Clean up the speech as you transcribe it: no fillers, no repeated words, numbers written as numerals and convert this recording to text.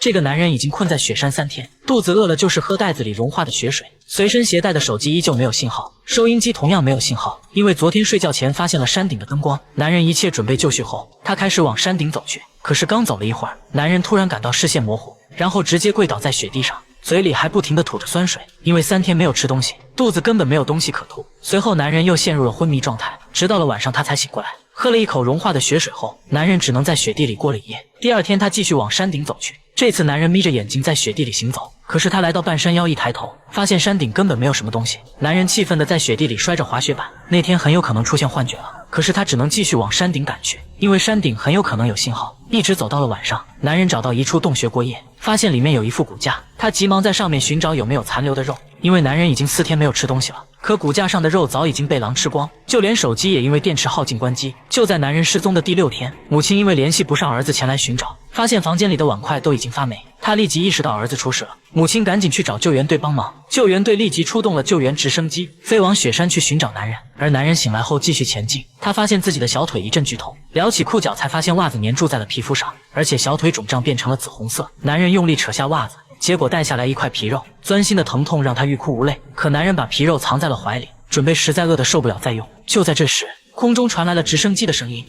这个男人已经困在雪山3天，肚子饿了就是喝袋子里融化的雪水。随身携带的手机依旧没有信号，收音机同样没有信号，因为昨天睡觉前发现了山顶的灯光。男人一切准备就绪后，他开始往山顶走去。可是刚走了一会儿，男人突然感到视线模糊，然后直接跪倒在雪地上，嘴里还不停地吐着酸水，因为3天没有吃东西，肚子根本没有东西可吐。随后男人又陷入了昏迷状态，直到了晚上他才醒过来。喝了一口融化的雪水后，男人只能在雪地里过了一夜。第二天他继续往山顶走去，这次男人眯着眼睛在雪地里行走，可是他来到半山腰一抬头，发现山顶根本没有什么东西。男人气愤地在雪地里摔着滑雪板，那天很有可能出现幻觉了。可是他只能继续往山顶赶去，因为山顶很有可能有信号。一直走到了晚上，男人找到一处洞穴过夜，发现里面有一副骨架，他急忙在上面寻找有没有残留的肉，因为男人已经4天没有吃东西了。可骨架上的肉早已经被狼吃光，就连手机也因为电池耗尽关机。就在男人失踪的第6天，母亲因为联系不上儿子前来寻找，发现房间里的碗筷都已经发霉，她立即意识到儿子出事了，母亲赶紧去找救援队帮忙。救援队立即出动了救援直升机，飞往雪山去寻找男人。而男人醒来后继续前进，他发现自己的小腿一阵剧痛，撩起裤脚才发现袜子粘住在了皮肤上，而且小腿肿胀变成了紫红色。男人用力扯下袜子，结果带下来一块皮肉，钻心的疼痛让他欲哭无泪。可男人把皮肉藏在了怀里，准备实在饿得受不了再用。就在这时，空中传来了直升机的声音。